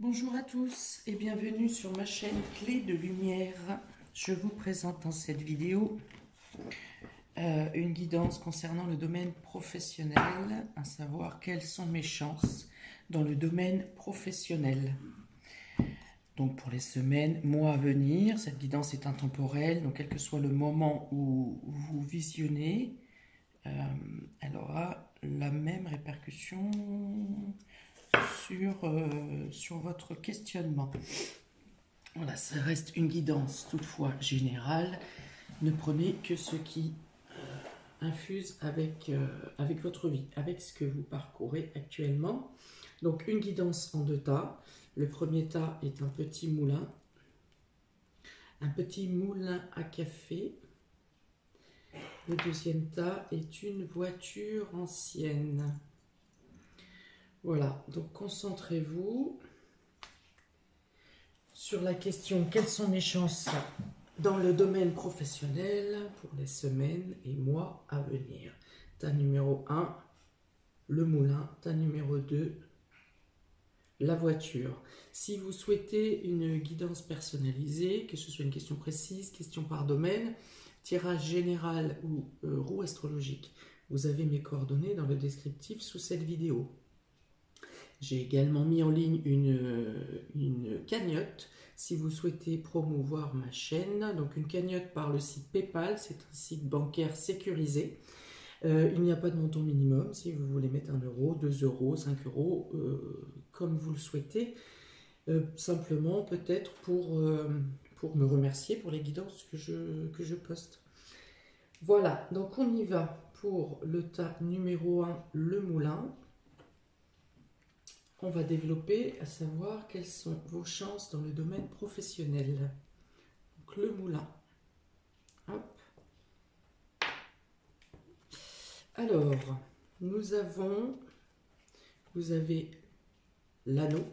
Bonjour à tous et bienvenue sur ma chaîne Clé de Lumière. Je vous présente dans cette vidéo une guidance concernant le domaine professionnel, à savoir quelles sont mes chances dans le domaine professionnel. Donc pour les semaines, mois à venir, cette guidance est intemporelle, donc quel que soit le moment où vous visionnez, elle aura la même répercussion sur votre questionnement. Voilà, ça reste une guidance toutefois générale. Ne prenez que ce qui infuse avec votre vie, avec ce que vous parcourez actuellement. Donc une guidance en deux tas. Le premier tas est un petit moulin à café. Le deuxième tas est une voiture ancienne. Voilà, donc concentrez-vous sur la question: quelles sont mes chances dans le domaine professionnel pour les semaines et mois à venir? Tas numéro 1, le moulin. Tas numéro 2, la voiture. Si vous souhaitez une guidance personnalisée, que ce soit une question précise, question par domaine, tirage général ou roue astrologique, vous avez mes coordonnées dans le descriptif sous cette vidéo. J'ai également mis en ligne une cagnotte si vous souhaitez promouvoir ma chaîne. Donc une cagnotte par le site PayPal, c'est un site bancaire sécurisé. Il n'y a pas de montant minimum si vous voulez mettre 1 euro, 2 euros, 5 euros, comme vous le souhaitez. Simplement peut-être pour me remercier pour les guidances que je poste. Voilà, donc on y va pour le tas numéro 1, le moulin. On va développer, à savoir quelles sont vos chances dans le domaine professionnel. Donc le moulin. Hop. Alors, vous avez l'anneau,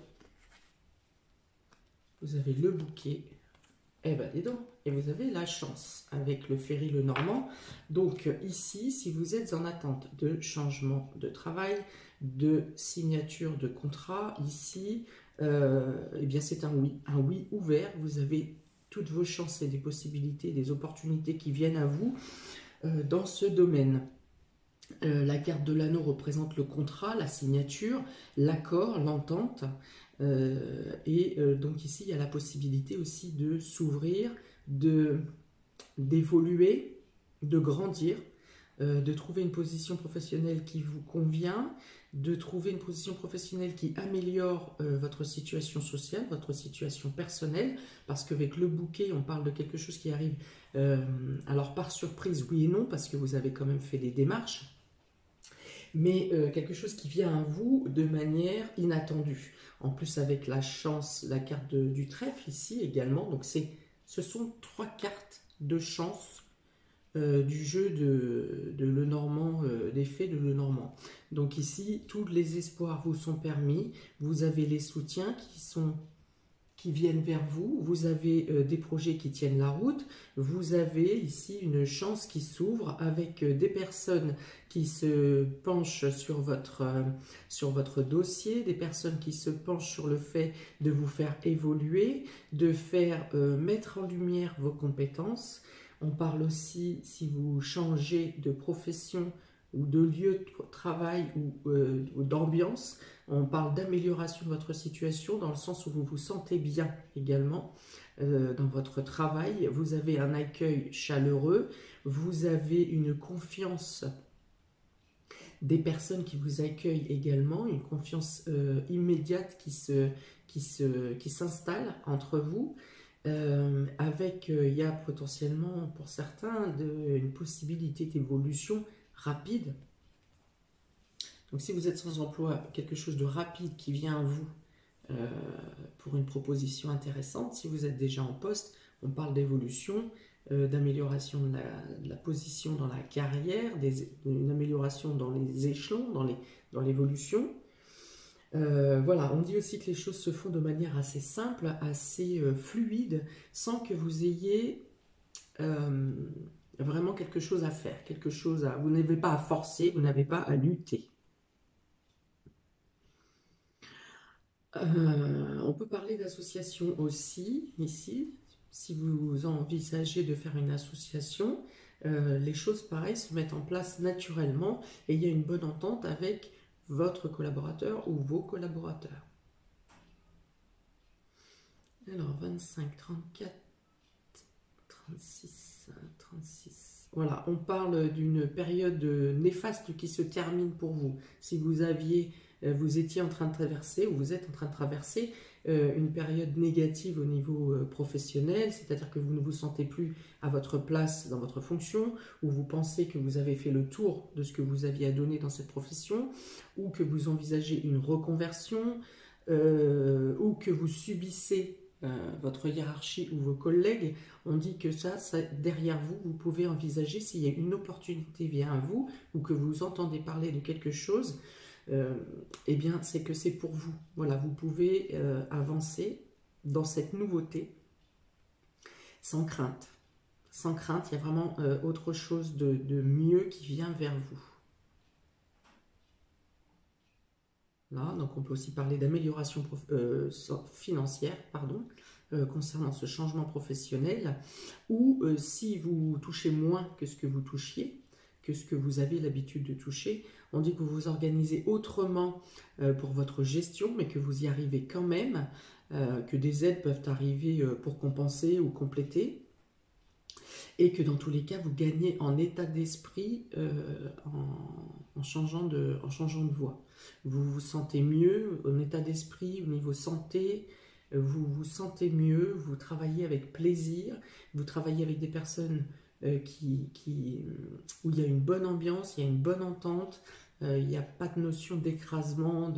vous avez le bouquet, et ben dis donc, et vous avez la chance avec le ferry le normand. Donc ici, si vous êtes en attente de changement de travail, de signature de contrat, ici, eh bien c'est un oui ouvert. Vous avez toutes vos chances et des possibilités, des opportunités qui viennent à vous dans ce domaine. La carte de l'anneau représente le contrat, la signature, l'accord, l'entente. Donc ici, il y a la possibilité aussi de s'ouvrir, d'évoluer, de grandir, de trouver une position professionnelle qui vous convient, de trouver une position professionnelle qui améliore votre situation sociale, votre situation personnelle, parce qu'avec le bouquet, on parle de quelque chose qui arrive, alors par surprise, oui et non, parce que vous avez quand même fait des démarches, mais quelque chose qui vient à vous de manière inattendue. En plus, avec la chance, la carte du trèfle ici également, donc ce sont 3 cartes de chance du jeu de Lenormand, des fées de Lenormand. Donc ici, tous les espoirs vous sont permis, vous avez les soutiens qui viennent vers vous, vous avez des projets qui tiennent la route, vous avez ici une chance qui s'ouvre avec des personnes qui se penchent sur votre dossier, des personnes qui se penchent sur le fait de vous faire évoluer, de faire mettre en lumière vos compétences. On parle aussi, si vous changez de profession ou de lieu de travail ou d'ambiance, on parle d'amélioration de votre situation dans le sens où vous vous sentez bien également dans votre travail. Vous avez un accueil chaleureux, vous avez une confiance des personnes qui vous accueillent également, une confiance immédiate qui s'installe entre vous. Il y a potentiellement pour certains une possibilité d'évolution rapide. Donc si vous êtes sans emploi, quelque chose de rapide qui vient à vous pour une proposition intéressante. Si vous êtes déjà en poste, on parle d'évolution, d'amélioration de la position dans la carrière, d'une amélioration dans les échelons, dans l'évolution. Voilà, on dit aussi que les choses se font de manière assez simple, assez fluide, sans que vous ayez vraiment quelque chose à faire, vous n'avez pas à forcer, vous n'avez pas à lutter. On peut parler d'association aussi, ici. Si vous envisagez de faire une association, les choses pareilles se mettent en place naturellement et il y a une bonne entente avec votre collaborateur ou vos collaborateurs. Alors, 25, 34, 36, 36. Voilà, on parle d'une période néfaste qui se termine pour vous. Si vous étiez en train de traverser, ou vous êtes en train de traverser une période négative au niveau professionnel, c'est-à-dire que vous ne vous sentez plus à votre place dans votre fonction, ou vous pensez que vous avez fait le tour de ce que vous aviez à donner dans cette profession, ou que vous envisagez une reconversion, ou que vous subissez votre hiérarchie ou vos collègues, on dit que ça, derrière vous, vous pouvez envisager s'il y a une opportunité vient à vous ou que vous entendez parler de quelque chose, eh bien, c'est que c'est pour vous. Voilà, vous pouvez avancer dans cette nouveauté sans crainte. Sans crainte, il y a vraiment autre chose de mieux qui vient vers vous. Là, donc on peut aussi parler d'amélioration financière, pardon, concernant ce changement professionnel, ou si vous touchez moins que ce que vous touchiez, que ce que vous avez l'habitude de toucher, on dit que vous vous organisez autrement pour votre gestion, mais que vous y arrivez quand même, que des aides peuvent arriver pour compenser ou compléter, et que dans tous les cas, vous gagnez en état d'esprit en changeant de voie. Vous vous sentez mieux en état d'esprit, au niveau santé, vous vous sentez mieux, vous travaillez avec plaisir, vous travaillez avec des personnes où il y a une bonne ambiance, il y a une bonne entente, il n'y a pas de notion d'écrasement,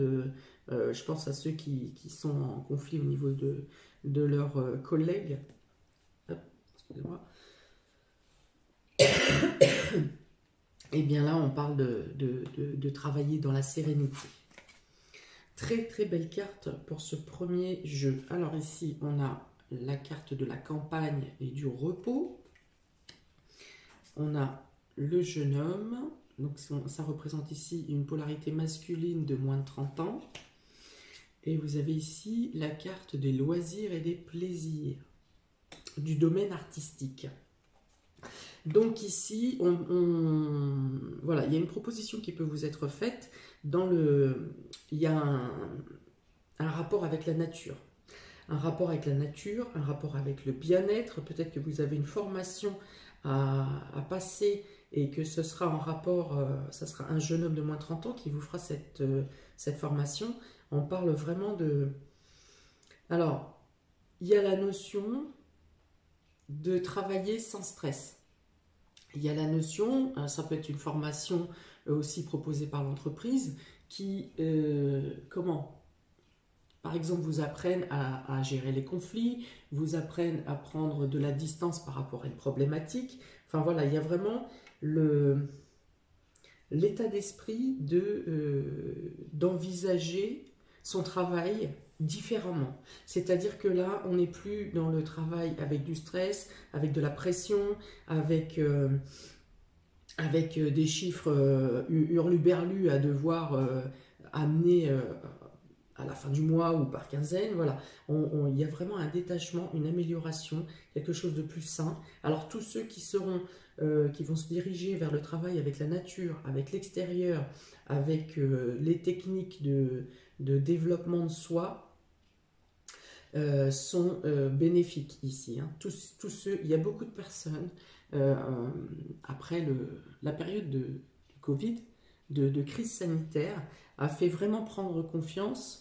je pense à ceux qui sont en conflit au niveau de leurs collègues. Hop, excusez-moi. Et bien là, on parle de travailler dans la sérénité. Très très belle carte pour ce premier jeu. Alors ici, on a la carte de la campagne et du repos. On a le jeune homme. Donc ça représente ici une polarité masculine de moins de 30 ans. Et vous avez ici la carte des loisirs et des plaisirs, du domaine artistique. Donc ici, voilà, il y a une proposition qui peut vous être faite. Il y a un rapport avec la nature. Un rapport avec la nature, un rapport avec le bien-être. Peut-être que vous avez une formation à passer et que ce sera en rapport, ça sera un jeune homme de moins de 30 ans qui vous fera cette formation. On parle vraiment de... Alors, il y a la notion de travailler sans stress. Il y a la notion, ça peut être une formation aussi proposée par l'entreprise, qui, par exemple, vous apprennent à gérer les conflits, vous apprennent à prendre de la distance par rapport à une problématique. Enfin voilà, il y a vraiment l'état d'esprit d'envisager son travail différemment. C'est-à-dire que là, on n'est plus dans le travail avec du stress, avec de la pression, avec des chiffres hurluberlus à devoir amener à la fin du mois ou par quinzaine. Voilà, il y a vraiment un détachement, une amélioration, quelque chose de plus sain. Alors tous ceux qui vont se diriger vers le travail avec la nature, avec l'extérieur, avec les techniques de développement de soi, sont bénéfiques ici. Hein. Tous ceux, il y a beaucoup de personnes, après la période du Covid, de crise sanitaire, a fait vraiment prendre conscience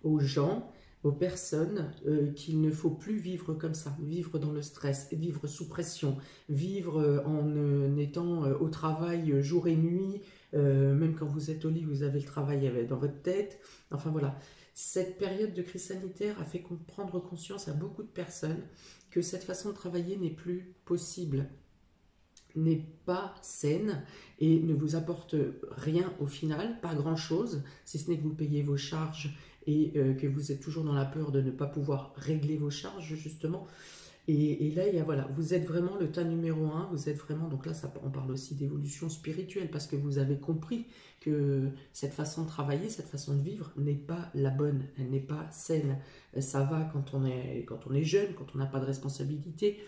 aux gens, aux personnes, qu'il ne faut plus vivre comme ça, vivre dans le stress, vivre sous pression, vivre en étant au travail jour et nuit, même quand vous êtes au lit, vous avez le travail dans votre tête. Enfin voilà, cette période de crise sanitaire a fait prendre conscience à beaucoup de personnes que cette façon de travailler n'est plus possible, n'est pas saine et ne vous apporte rien au final, pas grand-chose, si ce n'est que vous payez vos charges et que vous êtes toujours dans la peur de ne pas pouvoir régler vos charges, justement. Et là, il y a, voilà, vous êtes vraiment le tas numéro un, vous êtes vraiment, donc là, on parle aussi d'évolution spirituelle, parce que vous avez compris que cette façon de travailler, cette façon de vivre n'est pas la bonne, elle n'est pas saine. Ça va quand on est jeune, quand on n'a pas de responsabilité.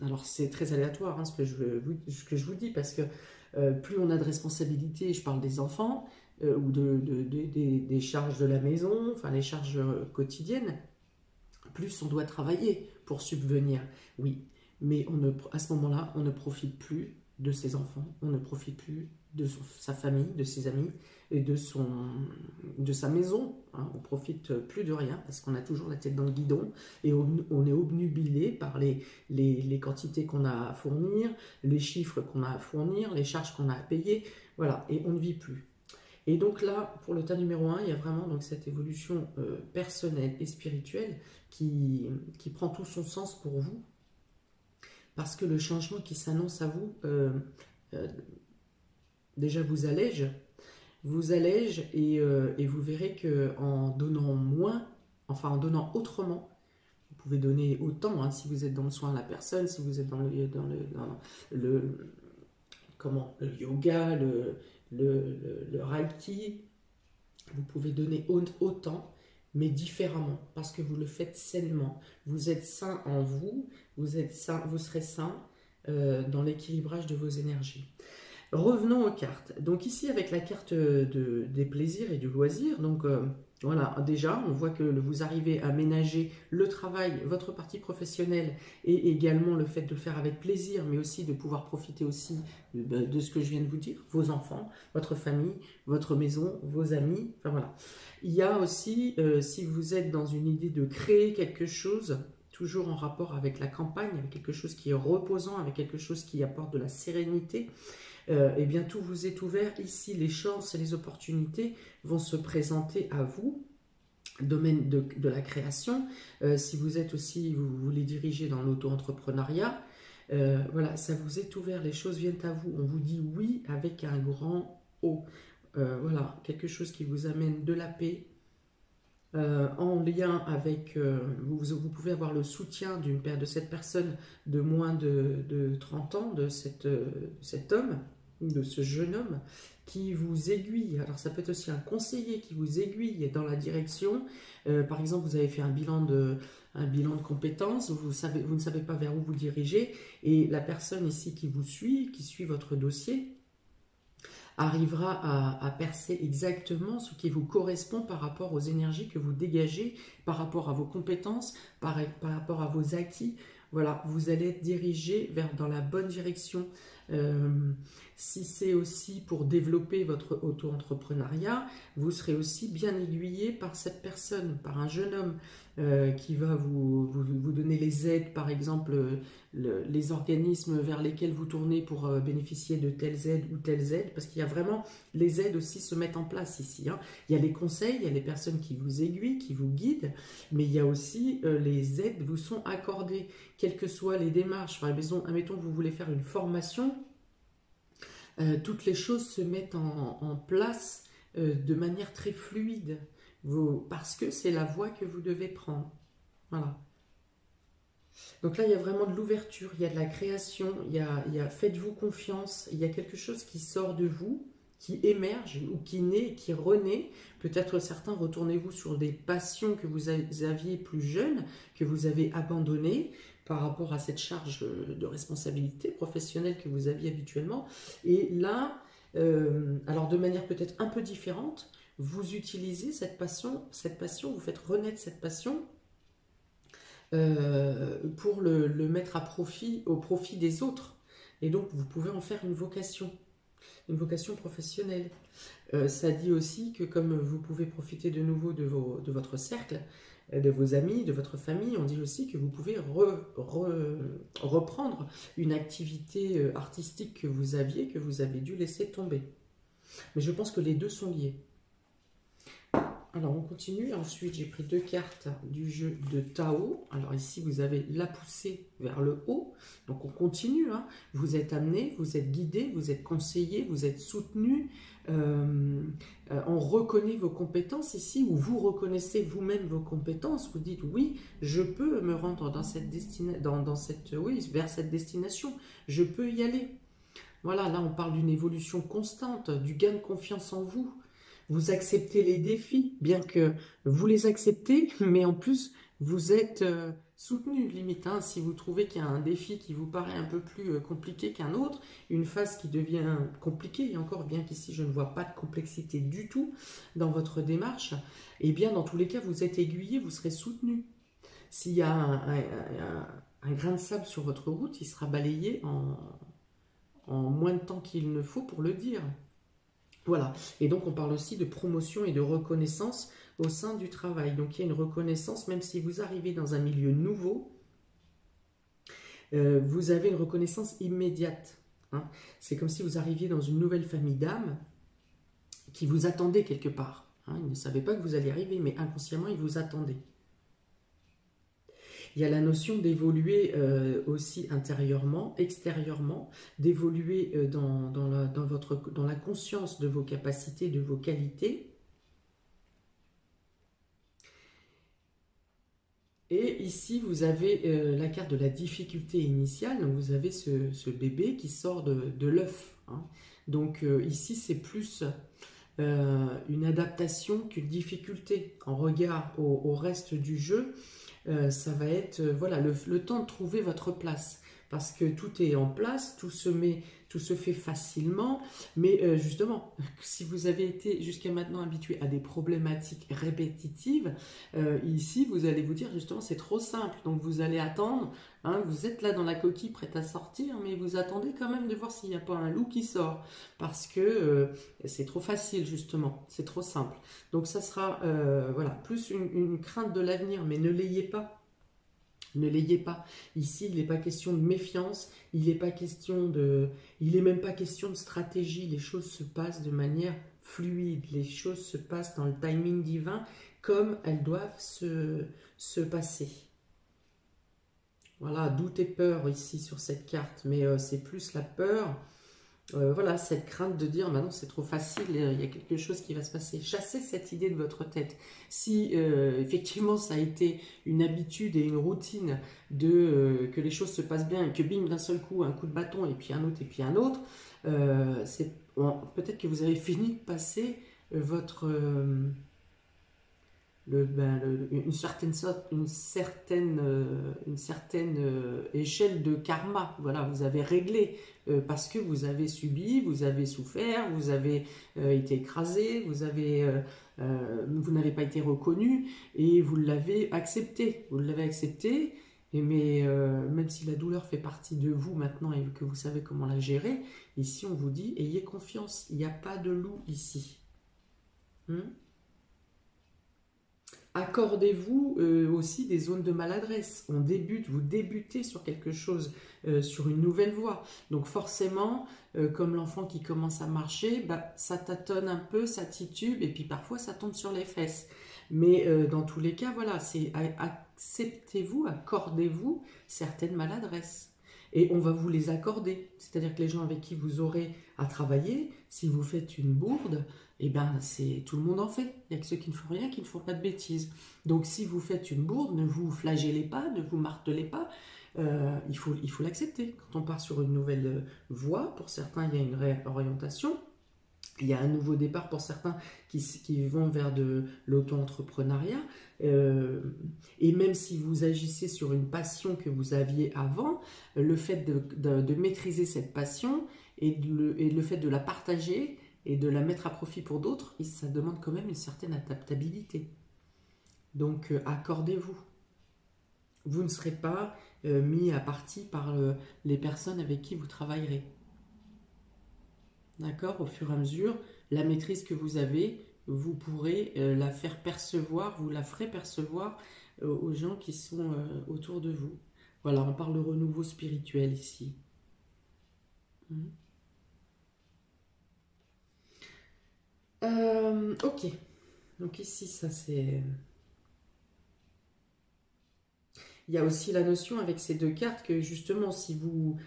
Alors c'est très aléatoire hein, ce que je vous dis, parce que plus on a de responsabilités, je parle des enfants, ou des charges de la maison, enfin les charges quotidiennes, plus on doit travailler pour subvenir, oui, mais à ce moment-là, on ne profite plus de ses enfants, on ne profite plus de sa famille, de ses amis et de sa maison. Hein. On ne profite plus de rien parce qu'on a toujours la tête dans le guidon et on est obnubilé par les quantités qu'on a à fournir, les chiffres qu'on a à fournir, les charges qu'on a à payer, voilà, et on ne vit plus. Et donc là, pour le tas numéro 1, il y a vraiment donc cette évolution personnelle et spirituelle qui prend tout son sens pour vous, parce que le changement qui s'annonce à vous, déjà vous allège et vous verrez qu'en donnant moins, enfin en donnant autrement, vous pouvez donner autant, hein, si vous êtes dans le soin de la personne, si vous êtes dans le yoga, le reiki, vous pouvez donner autant, mais différemment, parce que vous le faites sainement. Vous êtes sain en vous, vous serez sain dans l'équilibrage de vos énergies. Revenons aux cartes. Donc ici, avec la carte des plaisirs et du loisir, donc voilà, déjà, on voit que vous arrivez à ménager le travail, votre partie professionnelle, et également le fait de le faire avec plaisir, mais aussi de pouvoir profiter aussi de ce que je viens de vous dire, vos enfants, votre famille, votre maison, vos amis, enfin voilà. Il y a aussi, si vous êtes dans une idée de créer quelque chose, toujours en rapport avec la campagne, avec quelque chose qui est reposant, avec quelque chose qui apporte de la sérénité, et bien tout vous est ouvert. Ici, les chances et les opportunités vont se présenter à vous, domaine de la création. Si vous êtes aussi, vous voulez diriger dans l'auto-entrepreneuriat, voilà, ça vous est ouvert, les choses viennent à vous. On vous dit oui avec un grand O. Voilà, quelque chose qui vous amène de la paix, en lien avec, vous pouvez avoir le soutien de cette personne de moins de 30 ans, de cet homme, de ce jeune homme, qui vous aiguille. Alors ça peut être aussi un conseiller qui vous aiguille dans la direction. Par exemple, vous avez fait un bilan de compétences, vous ne savez pas vers où vous dirigez, et la personne ici qui vous suit, qui suit votre dossier, arrivera à percer exactement ce qui vous correspond par rapport aux énergies que vous dégagez, par rapport à vos compétences, par rapport à vos acquis. Voilà, vous allez être dirigé dans la bonne direction. Si c'est aussi pour développer votre auto-entrepreneuriat, vous serez aussi bien aiguillé par cette personne, par un jeune homme qui va vous donner les aides, par exemple les organismes vers lesquels vous tournez pour bénéficier de telles aides ou telles aides, parce qu'il y a vraiment, les aides aussi se mettent en place ici. Hein. Il y a les conseils, il y a les personnes qui vous aiguillent, qui vous guident, mais il y a aussi les aides vous sont accordées, quelles que soient les démarches. Par exemple, admettons que vous voulez faire une formation, toutes les choses se mettent en place de manière très fluide, parce que c'est la voie que vous devez prendre. Voilà. Donc là, il y a vraiment de l'ouverture, il y a de la création, faites-vous confiance, il y a quelque chose qui sort de vous, qui émerge ou qui naît, qui renaît. Peut-être certains, retournez-vous sur des passions que vous aviez plus jeunes, que vous avez abandonnées par rapport à cette charge de responsabilité professionnelle que vous aviez habituellement. Et là, alors de manière peut-être un peu différente, vous utilisez cette passion, vous faites renaître cette passion pour le mettre au profit des autres. Et donc, vous pouvez en faire une vocation professionnelle. Ça dit aussi que comme vous pouvez profiter de nouveau de votre cercle, de vos amis, de votre famille, on dit aussi que vous pouvez reprendre une activité artistique que vous avez dû laisser tomber. Mais je pense que les deux sont liés. Alors, on continue. Ensuite, j'ai pris 2 cartes du jeu de Tao. Alors ici, vous avez la poussée vers le haut. Donc, on continue. Hein. Vous êtes amené, vous êtes guidé, vous êtes conseillé, vous êtes soutenu. On reconnaît vos compétences ici, ou vous reconnaissez vous-même vos compétences. Vous dites, oui, je peux me rendre dans cette vers cette destination. Je peux y aller. Voilà, là, on parle d'une évolution constante, du gain de confiance en vous. Vous acceptez les défis, bien que vous les acceptez, mais en plus, vous êtes soutenu, limite. Hein, si vous trouvez qu'il y a un défi qui vous paraît un peu plus compliqué qu'un autre, une phase qui devient compliquée, et encore bien qu'ici, je ne vois pas de complexité du tout dans votre démarche, eh bien, dans tous les cas, vous êtes aiguillé, vous serez soutenu. S'il y a un grain de sable sur votre route, il sera balayé en moins de temps qu'il ne faut pour le dire. Voilà, et donc on parle aussi de promotion et de reconnaissance au sein du travail. Donc il y a une reconnaissance, même si vous arrivez dans un milieu nouveau, vous avez une reconnaissance immédiate. Hein. C'est comme si vous arriviez dans une nouvelle famille d'âmes qui vous attendait quelque part. Hein. Ils ne savaient pas que vous alliez arriver, mais inconsciemment, ils vous attendaient. Il y a la notion d'évoluer aussi intérieurement, extérieurement, d'évoluer dans la conscience de vos capacités, de vos qualités. Et ici, vous avez la carte de la difficulté initiale. Donc, vous avez ce bébé qui sort de l'œuf. Hein. Donc, ici, c'est plus une adaptation qu'une difficulté. En regard au reste du jeu, ça va être voilà, le temps de trouver votre place. Parce que tout est en place, tout se fait facilement. Mais justement, si vous avez été jusqu'à maintenant habitué à des problématiques répétitives, ici, vous allez vous dire justement, c'est trop simple. Donc, vous allez attendre. Hein, vous êtes là dans la coquille, prête à sortir, mais vous attendez quand même de voir s'il n'y a pas un loup qui sort. Parce que c'est trop facile, justement. C'est trop simple. Donc, ça sera voilà, plus une crainte de l'avenir, mais ne l'ayez pas. Ne l'ayez pas. Ici, il n'est pas question de méfiance, il n'est même pas question de stratégie. Les choses se passent de manière fluide, les choses se passent dans le timing divin comme elles doivent se passer. Voilà, doute et peur ici sur cette carte, mais c'est plus la peur. Voilà, cette crainte de dire, maintenant c'est trop facile, il y a quelque chose qui va se passer. Chassez cette idée de votre tête. Si effectivement ça a été une habitude et une routine que les choses se passent bien et que bim, d'un seul coup, un coup de bâton et puis un autre et puis un autre, peut-être que vous avez fini de passer votre... une certaine échelle de karma. Voilà, vous avez réglé parce que vous avez subi, vous avez souffert, vous avez été écrasé, vous n'avez pas été reconnu et vous l'avez accepté. Vous l'avez accepté, mais même si la douleur fait partie de vous maintenant et que vous savez comment la gérer, ici on vous dit ayez confiance, il n'y a pas de loup ici. Accordez-vous aussi des zones de maladresse. Vous débutez sur quelque chose, sur une nouvelle voie. Donc forcément, comme l'enfant qui commence à marcher, bah, ça tâtonne un peu, ça titube, et puis parfois ça tombe sur les fesses. Mais dans tous les cas, voilà, c'est acceptez-vous, accordez-vous certaines maladresses. Et on va vous les accorder. C'est-à-dire que les gens avec qui vous aurez à travailler, si vous faites une bourde, eh ben, tout le monde en fait. Il n'y a que ceux qui ne font rien, qui ne font pas de bêtises. Donc si vous faites une bourde, ne vous flagellez pas, ne vous martelez pas. Il faut l'accepter. Quand on part sur une nouvelle voie, pour certains, il y a une réorientation. Il y a un nouveau départ pour certains qui vont vers de l'auto-entrepreneuriat. Et même si vous agissez sur une passion que vous aviez avant, le fait de maîtriser cette passion et le fait de la partager et de la mettre à profit pour d'autres, ça demande quand même une certaine adaptabilité. Donc accordez-vous. Vous ne serez pas mis à partie par les personnes avec qui vous travaillerez. D'accord? Au fur et à mesure, la maîtrise que vous avez, vous pourrez la faire percevoir, vous la ferez percevoir aux gens qui sont autour de vous. Voilà, on parle de renouveau spirituel ici. Ok. Donc ici, ça c'est... Il y a aussi la notion avec ces deux cartes que justement, si vous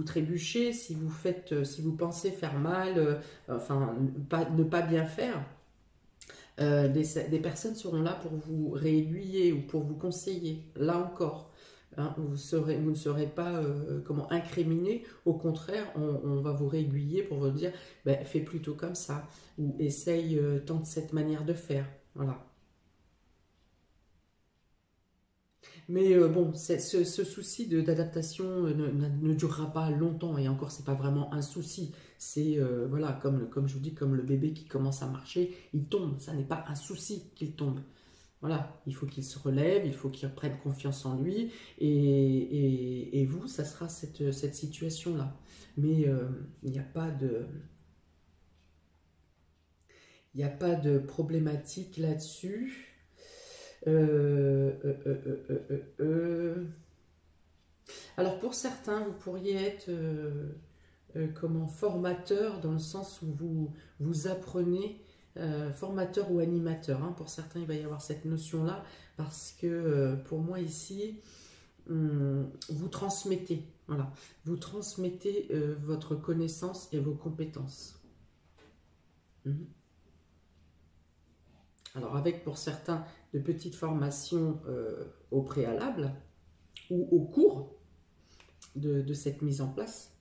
trébuchez, si vous faites, si vous pensez faire mal, enfin, ne pas bien faire, des personnes seront là pour vous réaiguiller ou pour vous conseiller. Là encore, hein, vous ne serez pas comment incriminé. Au contraire, on va vous réaiguiller pour vous dire, ben, fais plutôt comme ça ou essaye, tente cette manière de faire. Voilà. Mais bon, ce souci d'adaptation ne durera pas longtemps, et encore, c'est pas vraiment un souci. C'est, voilà, comme je vous dis, comme le bébé qui commence à marcher, il tombe. Ça n'est pas un souci qu'il tombe. Voilà, il faut qu'il se relève, il faut qu'il reprenne confiance en lui, et vous, ça sera cette situation-là. Mais il n'y a pas de, il n'y a pas de problématique là-dessus. Alors pour certains, vous pourriez être comment, formateur dans le sens où vous apprenez, formateur ou animateur. Hein. Pour certains, il va y avoir cette notion-là parce que pour moi ici, vous transmettez. Voilà, vous transmettez votre connaissance et vos compétences. Mhm. Alors avec pour certains de petites formations au préalable ou au cours de cette mise en place.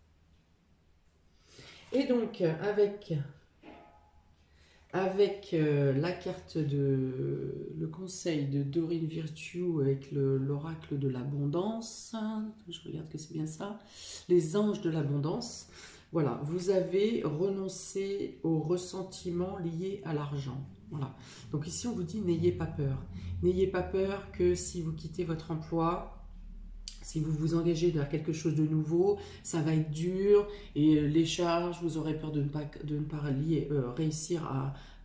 Et donc avec la carte de le conseil de Dorine Virtue avec l'oracle de l'abondance, je regarde que c'est bien ça, les anges de l'abondance. Voilà, vous avez renoncé aux ressentiments liés à l'argent. Voilà. Donc ici on vous dit n'ayez pas peur. N'ayez pas peur que si vous quittez votre emploi, si vous vous engagez vers quelque chose de nouveau, ça va être dur et les charges, vous aurez peur de ne pas réussir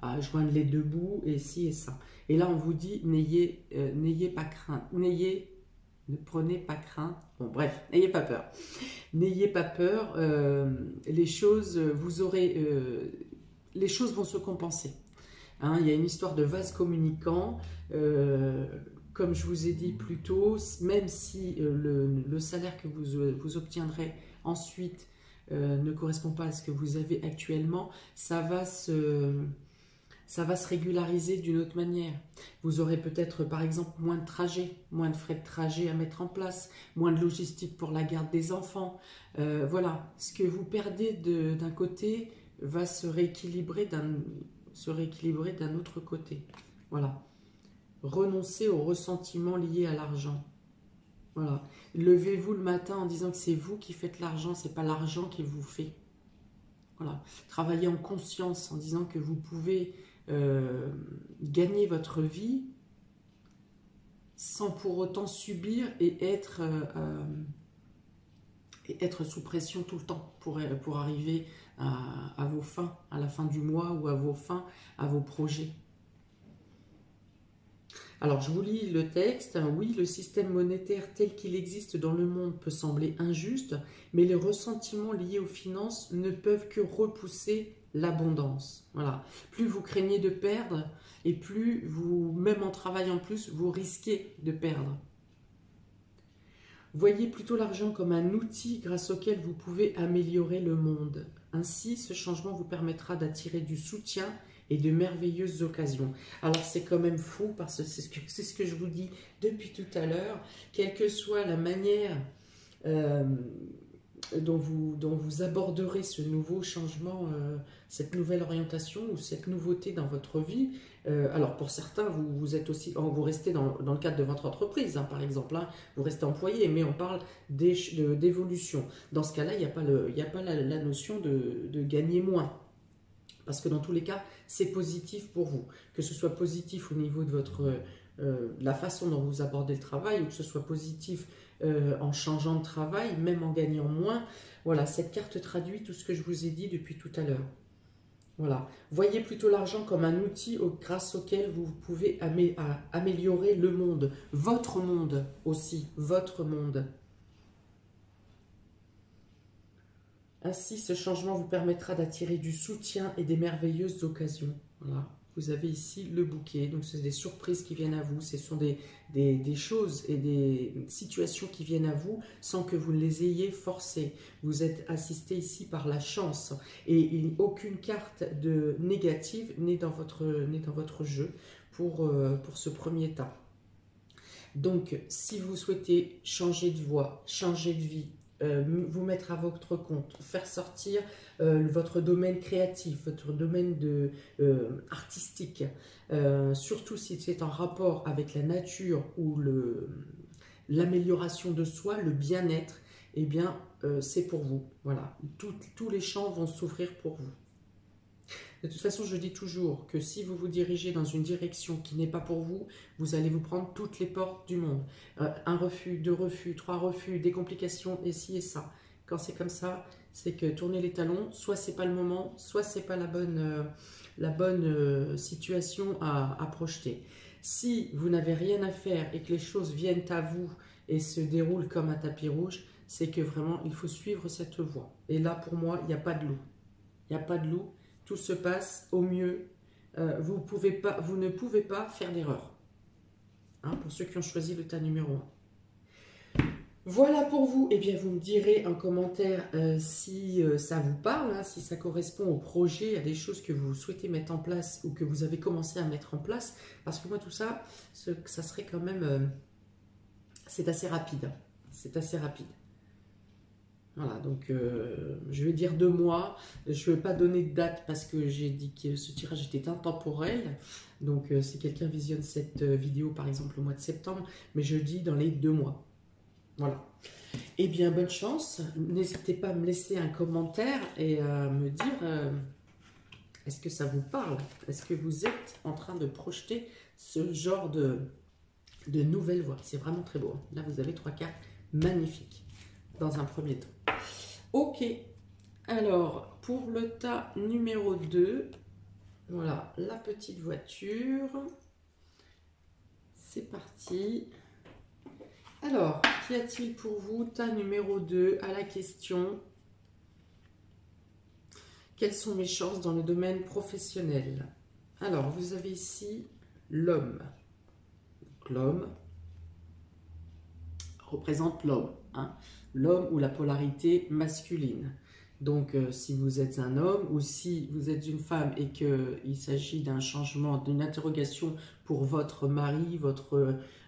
à joindre les deux bouts et ci et ça. Et là, on vous dit, n'ayez pas crainte, ne prenez pas crainte. Bon, bref, n'ayez pas peur. N'ayez pas peur, les choses, les choses vont se compenser. Hein, il y a une histoire de vase communicant. Comme je vous ai dit plus tôt, même si le salaire que vous obtiendrez ensuite ne correspond pas à ce que vous avez actuellement, ça va se régulariser d'une autre manière. Vous aurez peut-être par exemple moins de trajets, moins de frais de trajet à mettre en place, moins de logistique pour la garde des enfants. Voilà, ce que vous perdez d'un côté va se rééquilibrer d'un autre côté. Voilà. Renoncez aux ressentiments liés à l'argent. Voilà. Levez-vous le matin en disant que c'est vous qui faites l'argent, c'est pas l'argent qui vous fait. Voilà. Travaillez en conscience en disant que vous pouvez gagner votre vie sans pour autant subir et être sous pression tout le temps pour arriver à vos fins, à la fin du mois ou à vos fins, à vos projets. Alors, je vous lis le texte. Oui, le système monétaire tel qu'il existe dans le monde peut sembler injuste, mais les ressentiments liés aux finances ne peuvent que repousser l'abondance. Voilà. Plus vous craignez de perdre, et plus vous, même en travaillant plus, vous risquez de perdre. Voyez plutôt l'argent comme un outil grâce auquel vous pouvez améliorer le monde. Ainsi, ce changement vous permettra d'attirer du soutien et de merveilleuses occasions. Alors c'est quand même fou parce que c'est ce que je vous dis depuis tout à l'heure, quelle que soit la manière dont vous aborderez ce nouveau changement, cette nouvelle orientation ou cette nouveauté dans votre vie. Alors pour certains, vous êtes aussi, vous restez dans le cadre de votre entreprise, hein, par exemple, hein, vous restez employé, mais on parle d'évolution. Dans ce cas-là, il n'y a pas la notion de gagner moins. Parce que dans tous les cas, c'est positif pour vous. Que ce soit positif au niveau de la façon dont vous abordez le travail, ou que ce soit positif en changeant de travail, même en gagnant moins. Voilà, cette carte traduit tout ce que je vous ai dit depuis tout à l'heure. Voilà. Voyez plutôt l'argent comme un outil grâce auquel vous pouvez améliorer le monde. Votre monde aussi, votre monde. Ainsi, ce changement vous permettra d'attirer du soutien et des merveilleuses occasions. Voilà. vous avez ici le bouquet. Donc, c'est des surprises qui viennent à vous. Ce sont des choses et des situations qui viennent à vous sans que vous les ayez forcées. Vous êtes assisté ici par la chance. Et aucune carte négative n'est dans votre jeu pour ce premier tas. Donc, si vous souhaitez changer de voie, changer de vie, vous mettre à votre compte, faire sortir votre domaine créatif, votre domaine artistique, surtout si c'est en rapport avec la nature ou l'amélioration de soi, le bien-être, eh bien, c'est pour vous. Voilà, tous les champs vont s'ouvrir pour vous. De toute façon, je dis toujours que si vous vous dirigez dans une direction qui n'est pas pour vous, vous allez vous prendre toutes les portes du monde. Un refus, 2 refus, 3 refus, des complications, et ci et ça. Quand c'est comme ça, c'est que tournez les talons, soit c'est pas le moment, soit c'est pas la bonne situation à projeter. Si vous n'avez rien à faire et que les choses viennent à vous et se déroulent comme un tapis rouge, c'est que vraiment, il faut suivre cette voie. Et là, pour moi, il n'y a pas de loup. Il n'y a pas de loup. Tout se passe au mieux. Vous ne pouvez pas faire d'erreur. Hein, pour ceux qui ont choisi le tas numéro 1. Voilà pour vous. Eh bien, vous me direz en commentaire si ça vous parle, hein, si ça correspond au projet, à des choses que vous souhaitez mettre en place ou que vous avez commencé à mettre en place. Parce que moi, tout ça, ça serait quand même... c'est assez rapide. C'est assez rapide. Voilà, donc je vais dire 2 mois. Je ne vais pas donner de date parce que j'ai dit que ce tirage était intemporel. Donc si quelqu'un visionne cette vidéo par exemple au mois de septembre, mais je dis dans les 2 mois. Voilà. Eh bien, bonne chance. N'hésitez pas à me laisser un commentaire et à me dire est-ce que ça vous parle? Est-ce que vous êtes en train de projeter ce genre de nouvelle voie? C'est vraiment très beau. Là, vous avez 3 cartes magnifiques dans un premier temps. Ok, alors pour le tas numéro 2, voilà la petite voiture. C'est parti. Alors, qu'y a-t-il pour vous? Tas numéro 2 à la question. Quelles sont mes chances dans le domaine professionnel? Alors, vous avez ici l'homme. L'homme représente l'homme, hein, l'homme ou la polarité masculine. Donc, si vous êtes un homme ou si vous êtes une femme et qu'il s'agit d'un changement, d'une interrogation pour votre mari,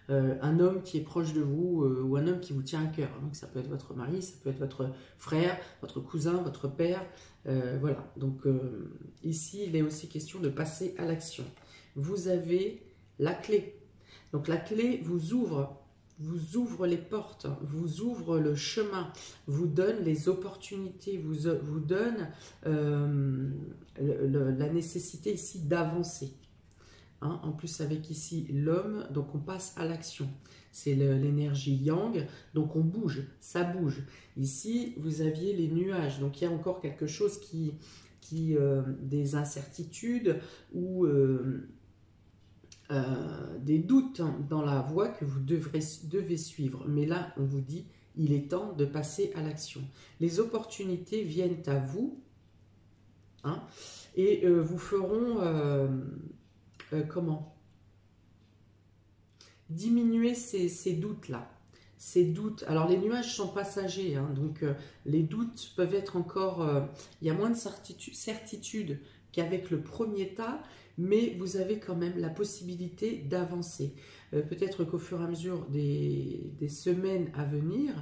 un homme qui est proche de vous ou un homme qui vous tient à cœur. Donc, ça peut être votre mari, ça peut être votre frère, votre cousin, votre père. Voilà. Donc, ici, il est aussi question de passer à l'action. Vous avez la clé. Donc, la clé vous ouvre les portes, vous ouvre le chemin, vous donne les opportunités, vous donne la nécessité ici d'avancer. Hein, en plus avec ici l'homme, donc on passe à l'action. C'est l'énergie yang, donc on bouge, ça bouge. Ici, vous aviez les nuages, donc il y a encore quelque chose des incertitudes ou... des doutes dans la voie que vous devez suivre. Mais là, on vous dit, il est temps de passer à l'action. Les opportunités viennent à vous, hein, et vous feront, comment diminuer ces doutes-là. Ces doutes, alors les nuages sont passagers, hein, donc les doutes peuvent être encore, il y a moins de certitude qu'avec le premier tas, mais vous avez quand même la possibilité d'avancer. Peut-être qu'au fur et à mesure des semaines à venir,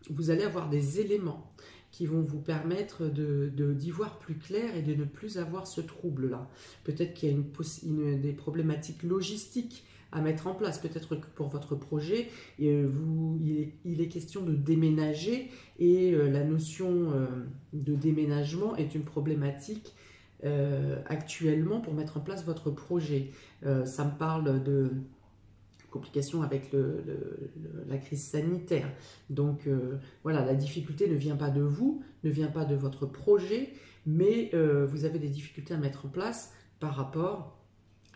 vous allez avoir des éléments qui vont vous permettre d'y voir plus clair et de ne plus avoir ce trouble-là. Peut-être qu'il y a des problématiques logistiques à mettre en place. Peut-être que pour votre projet, il est question de déménager et la notion de déménagement est une problématique actuellement pour mettre en place votre projet. Ça me parle de complications avec la crise sanitaire. Donc voilà, la difficulté ne vient pas de vous, ne vient pas de votre projet, mais vous avez des difficultés à mettre en place par rapport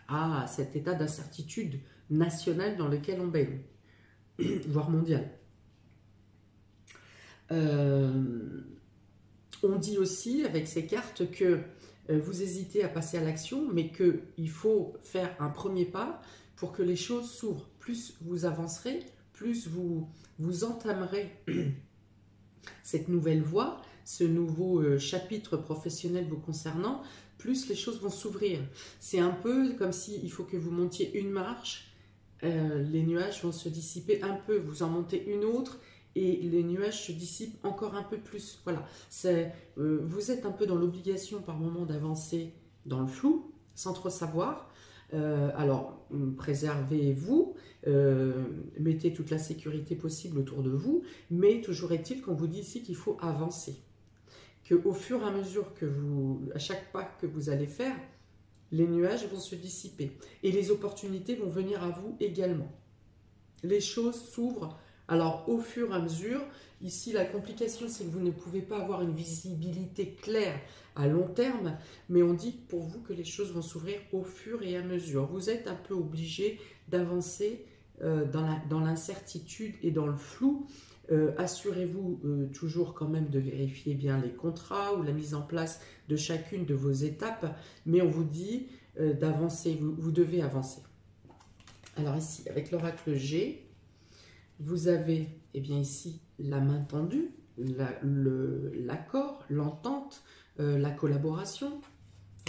à cet état d'incertitude nationale dans lequel on baigne, voire mondial. On dit aussi avec ces cartes que vous hésitez à passer à l'action, mais qu'il faut faire un premier pas pour que les choses s'ouvrent. Plus vous avancerez, plus vous entamerez cette nouvelle voie, ce nouveau chapitre professionnel vous concernant, plus les choses vont s'ouvrir. C'est un peu comme s'il faut que vous montiez une marche, les nuages vont se dissiper un peu, vous en montez une autre, et les nuages se dissipent encore un peu plus. Voilà, vous êtes un peu dans l'obligation par moment d'avancer dans le flou, sans trop savoir. Alors, préservez-vous, mettez toute la sécurité possible autour de vous, mais toujours est-il qu'on vous dit ici qu'il faut avancer. Qu'au fur et à mesure que à chaque pas que vous allez faire, les nuages vont se dissiper et les opportunités vont venir à vous également. Les choses s'ouvrent. Alors, au fur et à mesure, ici, la complication, c'est que vous ne pouvez pas avoir une visibilité claire à long terme, mais on dit pour vous que les choses vont s'ouvrir au fur et à mesure. Vous êtes un peu obligé d'avancer dans l'incertitude et dans le flou. Assurez-vous toujours quand même de vérifier bien les contrats ou la mise en place de chacune de vos étapes, mais on vous dit d'avancer, vous devez avancer. Alors ici, avec l'oracle G, vous avez bien ici la main tendue, l'accord, l'entente, la collaboration.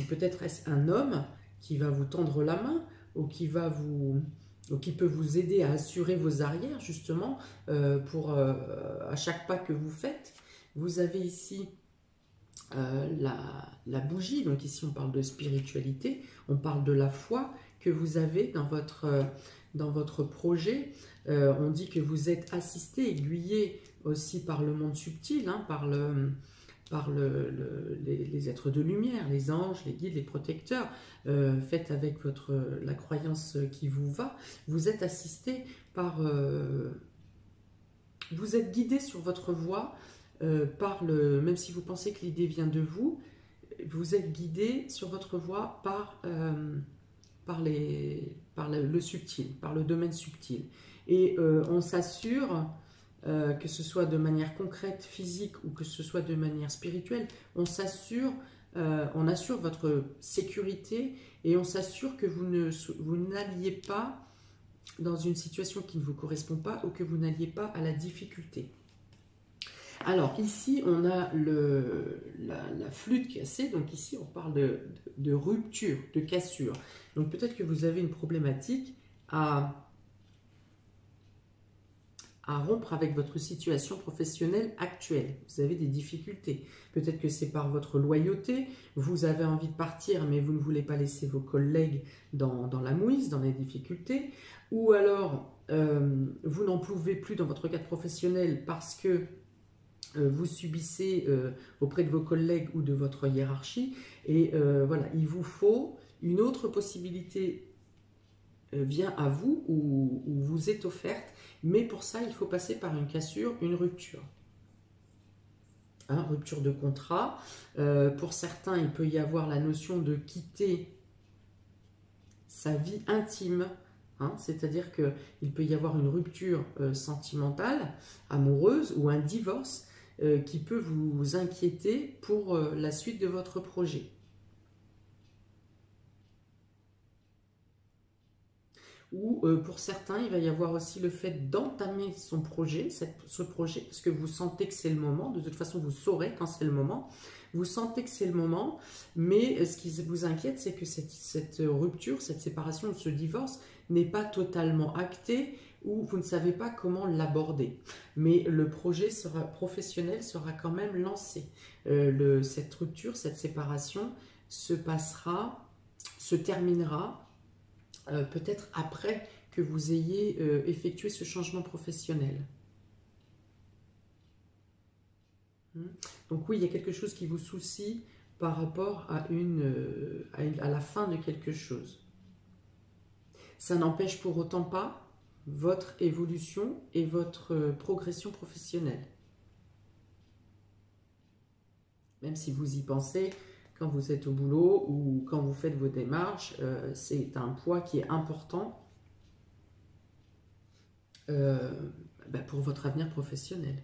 Peut-être est-ce un homme qui va vous tendre la main ou qui peut vous aider à assurer vos arrières justement à chaque pas que vous faites. Vous avez ici la bougie, donc ici on parle de spiritualité, on parle de la foi que vous avez dans votre projet. On dit que vous êtes assisté, aiguillé aussi par le monde subtil, hein, par les êtres de lumière, les anges, les guides, les protecteurs. Faites avec la croyance qui vous va. Vous êtes assisté par... vous êtes guidé sur votre voie même si vous pensez que l'idée vient de vous, vous êtes guidé sur votre voie par le subtil, par le domaine subtil. Et on s'assure, que ce soit de manière concrète, physique, ou que ce soit de manière spirituelle, on assure votre sécurité et on s'assure que vous n'alliez pas dans une situation qui ne vous correspond pas ou que vous n'alliez pas à la difficulté. Alors ici, on a la flûte cassée, donc ici on parle de rupture, de cassure. Donc peut-être que vous avez une problématique à rompre avec votre situation professionnelle actuelle. Vous avez des difficultés. Peut-être que c'est par votre loyauté, vous avez envie de partir, mais vous ne voulez pas laisser vos collègues dans la mouise, dans les difficultés. Ou alors, vous n'en pouvez plus dans votre cadre professionnel parce que vous subissez auprès de vos collègues ou de votre hiérarchie. Et voilà, il vous faut une autre possibilité vient à vous ou vous est offerte. Mais pour ça, il faut passer par une cassure, une rupture. Hein, rupture de contrat. Pour certains, il peut y avoir la notion de quitter sa vie intime. Hein, c'est-à-dire qu'il peut y avoir une rupture sentimentale, amoureuse ou un divorce qui peut vous inquiéter pour la suite de votre projet. Ou pour certains, il va y avoir aussi le fait d'entamer son projet, ce projet, parce que vous sentez que c'est le moment. De toute façon, vous saurez quand c'est le moment. Vous sentez que c'est le moment, mais ce qui vous inquiète, c'est que cette rupture, cette séparation, ce divorce n'est pas totalement acté ou vous ne savez pas comment l'aborder. Mais le projet professionnel sera quand même lancé. Cette rupture, cette séparation se terminera peut-être après que vous ayez effectué ce changement professionnel. Donc oui, il y a quelque chose qui vous soucie par rapport à la fin de quelque chose. Ça n'empêche pour autant pas votre évolution et votre progression professionnelle. Même si vous y pensez quand vous êtes au boulot ou quand vous faites vos démarches, c'est un poids qui est important pour votre avenir professionnel.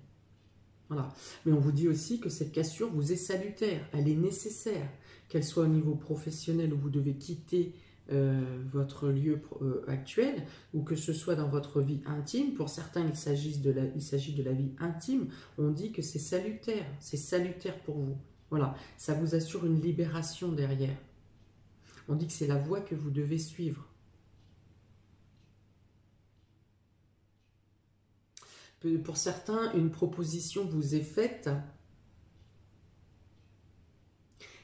Voilà. Mais on vous dit aussi que cette cassure vous est salutaire, elle est nécessaire, qu'elle soit au niveau professionnel où vous devez quitter votre lieu actuel, ou que ce soit dans votre vie intime. Pour certains, il s'agit de la vie intime. On dit que c'est salutaire pour vous. Voilà, ça vous assure une libération derrière. On dit que c'est la voie que vous devez suivre. Pour certains, une proposition vous est faite,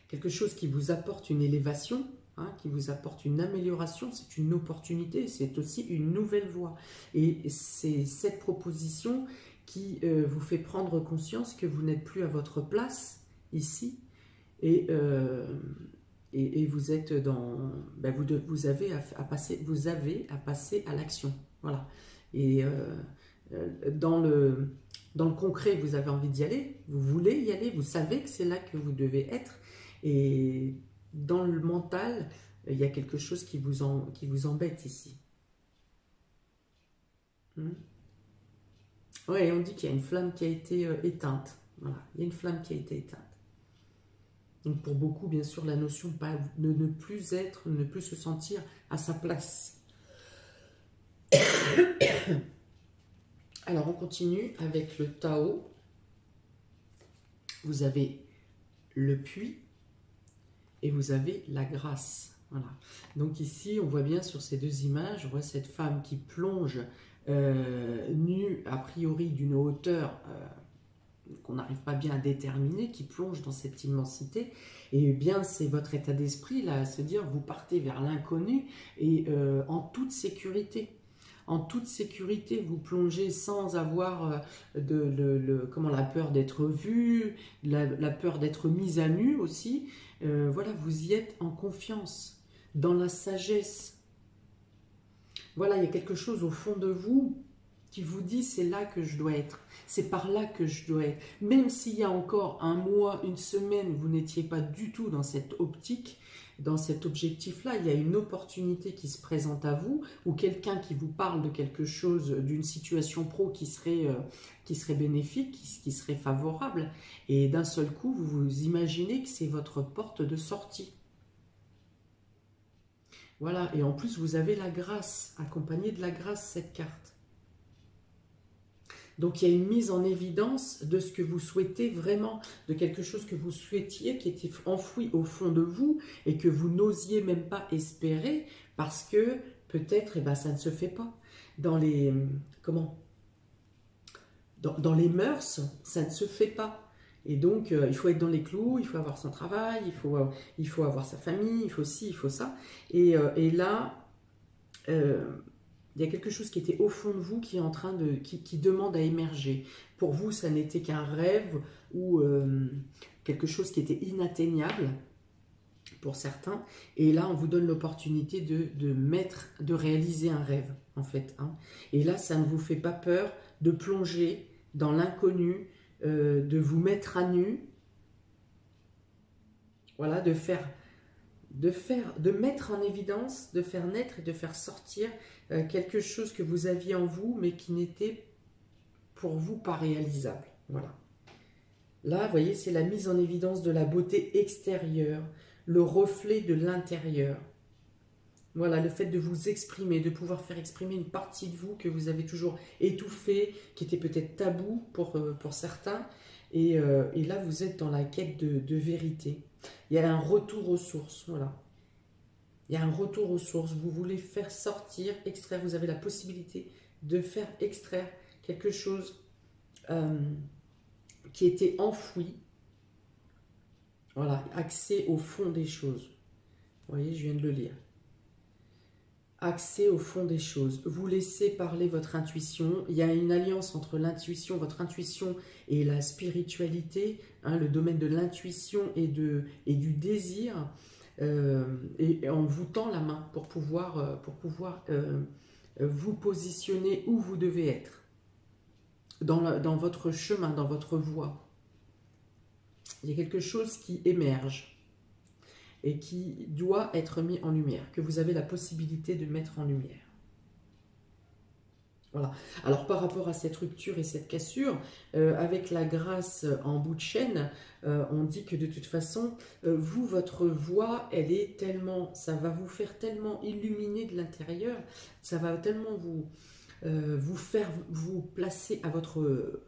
quelque chose qui vous apporte une élévation, hein, qui vous apporte une amélioration, c'est une opportunité, c'est aussi une nouvelle voie. Et c'est cette proposition qui vous fait prendre conscience que vous n'êtes plus à votre place ici, et vous êtes dans... Ben vous avez à passer à l'action. Voilà. Et dans le concret, vous avez envie d'y aller, vous voulez y aller, vous savez que c'est là que vous devez être. Et dans le mental, il y a quelque chose qui vous embête ici. Oui, on dit qu'il y a une flamme qui a été éteinte. Voilà, il y a une flamme qui a été éteinte. Donc pour beaucoup, bien sûr, la notion de ne plus se sentir à sa place. Alors on continue avec le Tao. Vous avez le puits et vous avez la grâce. Voilà. Donc ici, on voit bien sur ces deux images, on voit cette femme qui plonge nue, a priori d'une hauteur qu'on n'arrive pas bien à déterminer, qui plonge dans cette immensité. Et bien, c'est votre état d'esprit, là, à se dire, vous partez vers l'inconnu et en toute sécurité. En toute sécurité, vous plongez sans avoir la peur d'être vu, la peur d'être mise à nu aussi. Voilà, vous y êtes en confiance, dans la sagesse. Voilà, il y a quelque chose au fond de vous qui vous dit c'est là que je dois être, c'est par là que je dois être. Même s'il y a encore un mois, une semaine, vous n'étiez pas du tout dans cette optique, dans cet objectif-là, il y a une opportunité qui se présente à vous, ou quelqu'un qui vous parle de quelque chose, d'une situation pro qui serait bénéfique, qui serait favorable, et d'un seul coup, vous vous imaginez que c'est votre porte de sortie. Voilà, et en plus, vous avez la grâce, accompagnée de la grâce, cette carte. Donc, il y a une mise en évidence de ce que vous souhaitez vraiment, de quelque chose que vous souhaitiez, qui était enfoui au fond de vous et que vous n'osiez même pas espérer parce que peut-être ça ne se fait pas. Dans les, dans les mœurs, ça ne se fait pas. Et donc, il faut être dans les clous, il faut avoir son travail, il faut avoir sa famille, il faut ci, il faut ça. Et là... il y a quelque chose qui était au fond de vous qui est en train qui demande à émerger. Pour vous, ça n'était qu'un rêve ou quelque chose qui était inatteignable pour certains. Et là, on vous donne l'opportunité de réaliser un rêve, en fait. Hein. Et là, ça ne vous fait pas peur de plonger dans l'inconnu, de vous mettre à nu. Voilà, de mettre en évidence, de faire naître et de faire sortir quelque chose que vous aviez en vous, mais qui n'était pour vous pas réalisable. Voilà. Là, vous voyez, c'est la mise en évidence de la beauté extérieure, le reflet de l'intérieur. Voilà, le fait de vous exprimer, de pouvoir faire exprimer une partie de vous que vous avez toujours étouffée, qui était peut-être tabou pour certains. Et là, vous êtes dans la quête de vérité. Il y a un retour aux sources, voilà. Il y a un retour aux sources. Vous voulez faire sortir, extraire. Vous avez la possibilité de faire extraire quelque chose qui était enfoui. Voilà, accès au fond des choses. Vous voyez, je viens de le lire. Accès au fond des choses. Vous laissez parler votre intuition. Il y a une alliance entre l'intuition, votre intuition et la spiritualité, hein, le domaine de l'intuition et du désir. Et on vous tend la main pour pouvoir vous positionner où vous devez être, dans votre chemin, dans votre voie. Il y a quelque chose qui émerge et qui doit être mis en lumière, que vous avez la possibilité de mettre en lumière. Voilà. Alors par rapport à cette rupture et cette cassure, avec la grâce en bout de chaîne, on dit que de toute façon, vous, votre voix, elle est tellement, ça va vous faire tellement illuminer de l'intérieur, ça va tellement vous faire vous placer à votre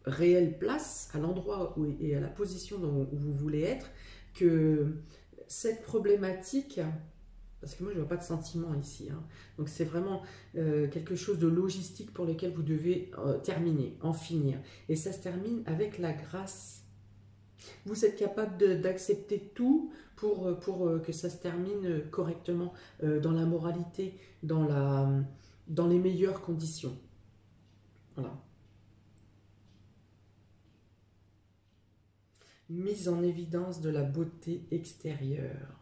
réelle place, à l'endroit et à la position où vous voulez être, que cette problématique, parce que moi je ne vois pas de sentiment ici, hein. Donc c'est vraiment quelque chose de logistique pour lequel vous devez terminer, en finir. Et ça se termine avec la grâce. Vous êtes capable d'accepter tout pour que ça se termine correctement, dans la moralité, dans les meilleures conditions. Voilà. Mise en évidence de la beauté extérieure.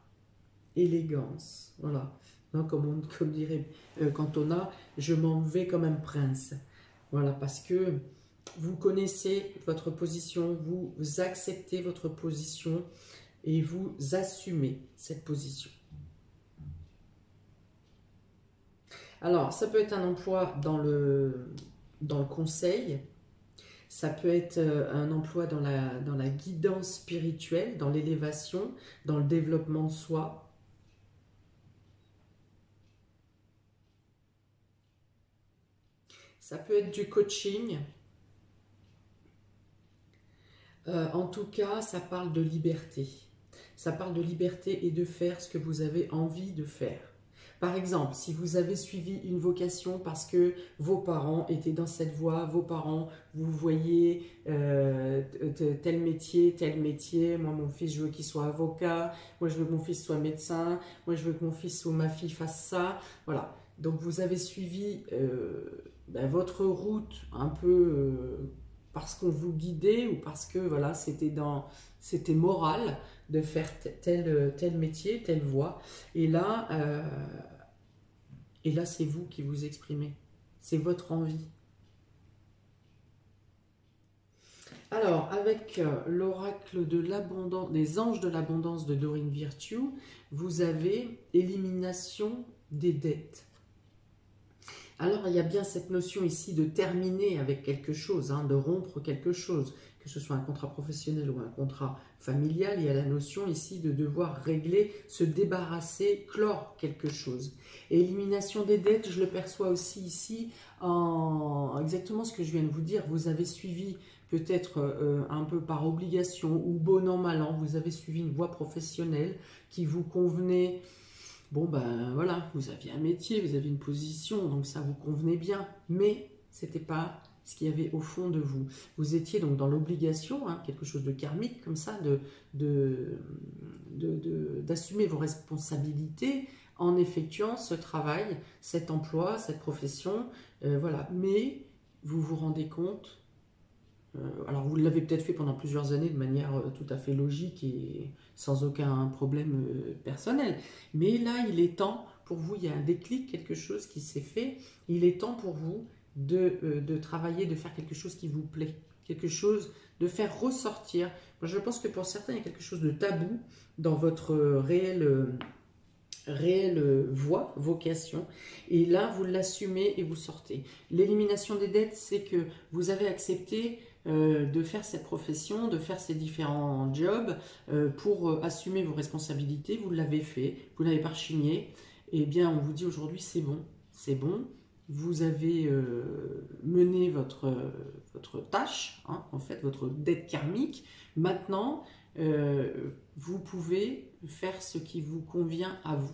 Élégance, voilà. Non, comme dirait Cantona, je m'en vais comme un prince. Voilà, parce que vous connaissez votre position, vous acceptez votre position et vous assumez cette position. Alors, ça peut être un emploi dans le conseil, ça peut être un emploi dans la guidance spirituelle, dans l'élévation, dans le développement de soi. Ça peut être du coaching. En tout cas, ça parle de liberté. Ça parle de liberté et de faire ce que vous avez envie de faire. Par exemple, si vous avez suivi une vocation parce que vos parents étaient dans cette voie, vos parents, vous voyez tel métier, moi mon fils je veux qu'il soit avocat, moi je veux que mon fils soit médecin, moi je veux que mon fils ou ma fille fasse ça, voilà. Donc vous avez suivi votre route un peu parce qu'on vous guidait ou parce que voilà, c'était moral de faire tel métier, telle voie. Et là c'est vous qui vous exprimez. C'est votre envie. Alors, avec l'oracle de l'abondance, des anges de l'abondance de Doreen Virtue, vous avez élimination des dettes. Alors, il y a bien cette notion ici de terminer avec quelque chose, hein, de rompre quelque chose, que ce soit un contrat professionnel ou un contrat familial. Il y a la notion ici de devoir régler, se débarrasser, clore quelque chose. Et élimination des dettes, je le perçois aussi ici en exactement ce que je viens de vous dire. Vous avez suivi peut-être un peu par obligation ou bon an, mal an, vous avez suivi une voie professionnelle qui vous convenait. Bon, ben voilà, vous aviez un métier, vous aviez une position, donc ça vous convenait bien, mais ce n'était pas ce qu'il y avait au fond de vous. Vous étiez donc dans l'obligation, hein, quelque chose de karmique comme ça, d'assumer vos responsabilités en effectuant ce travail, cet emploi, cette profession, voilà. Mais vous vous rendez compte, alors vous l'avez peut-être fait pendant plusieurs années de manière tout à fait logique et sans aucun problème personnel. Mais là, il est temps pour vous, il y a un déclic, quelque chose qui s'est fait. Il est temps pour vous de travailler, de faire quelque chose qui vous plaît, quelque chose de faire ressortir. Moi, je pense que pour certains, il y a quelque chose de tabou dans votre réelle voie, vocation, et là vous l'assumez et vous sortez. L'élimination des dettes, c'est que vous avez accepté de faire cette profession, de faire ces différents jobs pour assumer vos responsabilités. Vous l'avez fait, vous n'avez pas rechigné, et bien on vous dit aujourd'hui c'est bon, vous avez mené votre tâche, hein, en fait votre dette karmique. Maintenant vous pouvez faire ce qui vous convient à vous.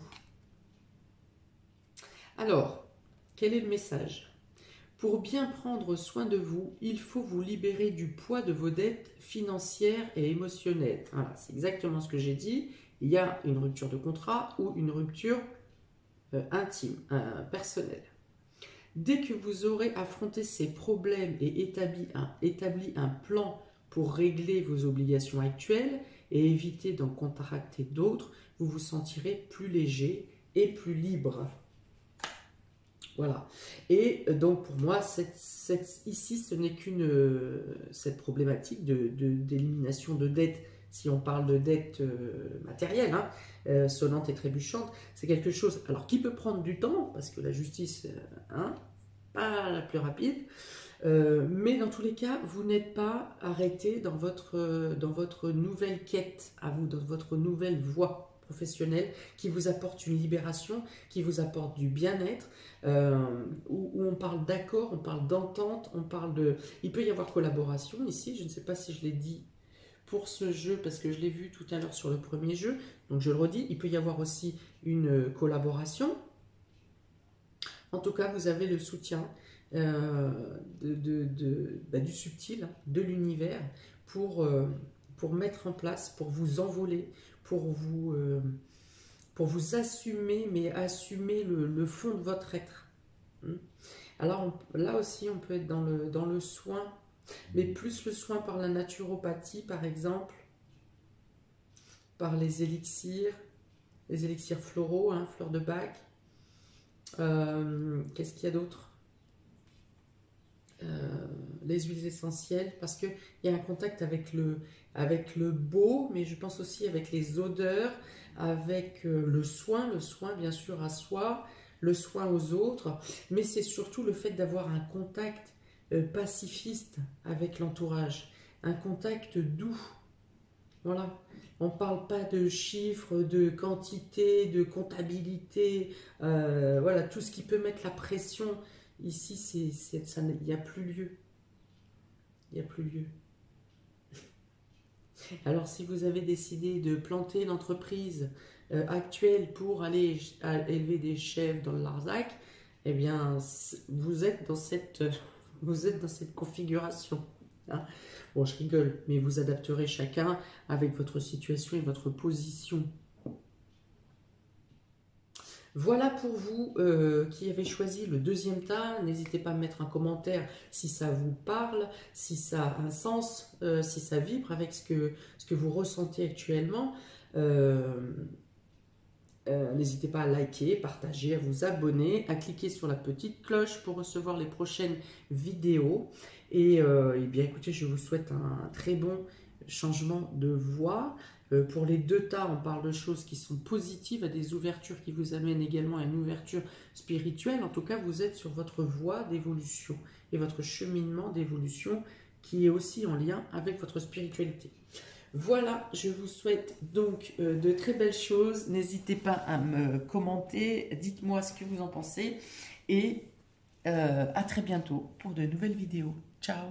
Alors, quel est le message? Pour bien prendre soin de vous, il faut vous libérer du poids de vos dettes financières et émotionnelles. Voilà, c'est exactement ce que j'ai dit. Il y a une rupture de contrat ou une rupture intime, personnelle. Dès que vous aurez affronté ces problèmes et établi un plan pour régler vos obligations actuelles et éviter d'en contracter d'autres, vous vous sentirez plus léger et plus libre. Voilà. Et donc pour moi, ici, ce n'est cette problématique d'élimination de dettes. Si on parle de dettes matérielles, hein, sonnantes et trébuchantes, c'est quelque chose alors qui peut prendre du temps, parce que la justice, hein, pas la plus rapide. Mais dans tous les cas, vous n'êtes pas arrêté dans votre nouvelle quête à vous, dans votre nouvelle voie professionnelle qui vous apporte une libération, qui vous apporte du bien-être, où on parle d'accord, on parle d'entente, on parle de... Il peut y avoir collaboration ici, je ne sais pas si je l'ai dit pour ce jeu, parce que je l'ai vu tout à l'heure sur le premier jeu, donc je le redis, il peut y avoir aussi une collaboration. En tout cas, vous avez le soutien du subtil, de l'univers, pour mettre en place, pour vous envoler, pour vous assumer, mais assumer le fond de votre être. Alors là aussi, on peut être dans le soin, mais plus le soin par la naturopathie, par exemple, par les élixirs floraux, hein, fleurs de bac. Qu'est-ce qu'il y a d'autre? Les huiles essentielles, parce qu'il y a un contact avec le beau, mais je pense aussi avec les odeurs, avec le soin bien sûr à soi, le soin aux autres, mais c'est surtout le fait d'avoir un contact pacifiste avec l'entourage, un contact doux. Voilà. On ne parle pas de chiffres, de quantité, de comptabilité, voilà, tout ce qui peut mettre la pression. Ici, il n'y a plus lieu. Il n'y a plus lieu. Alors, si vous avez décidé de planter l'entreprise actuelle pour aller élever des chèvres dans le Larzac, eh bien, vous êtes dans cette configuration. Hein. Bon, je rigole, mais vous adapterez chacun avec votre situation et votre position. Voilà pour vous qui avez choisi le deuxième tas. N'hésitez pas à mettre un commentaire si ça vous parle, si ça a un sens, si ça vibre avec ce que vous ressentez actuellement. N'hésitez pas à liker, partager, à vous abonner, à cliquer sur la petite cloche pour recevoir les prochaines vidéos. Et bien écoutez, je vous souhaite un très bon changement de voie. Pour les deux tas, on parle de choses qui sont positives, à des ouvertures qui vous amènent également à une ouverture spirituelle. En tout cas, vous êtes sur votre voie d'évolution et votre cheminement d'évolution qui est aussi en lien avec votre spiritualité. Voilà, je vous souhaite donc de très belles choses. N'hésitez pas à me commenter, dites-moi ce que vous en pensez et à très bientôt pour de nouvelles vidéos. Ciao!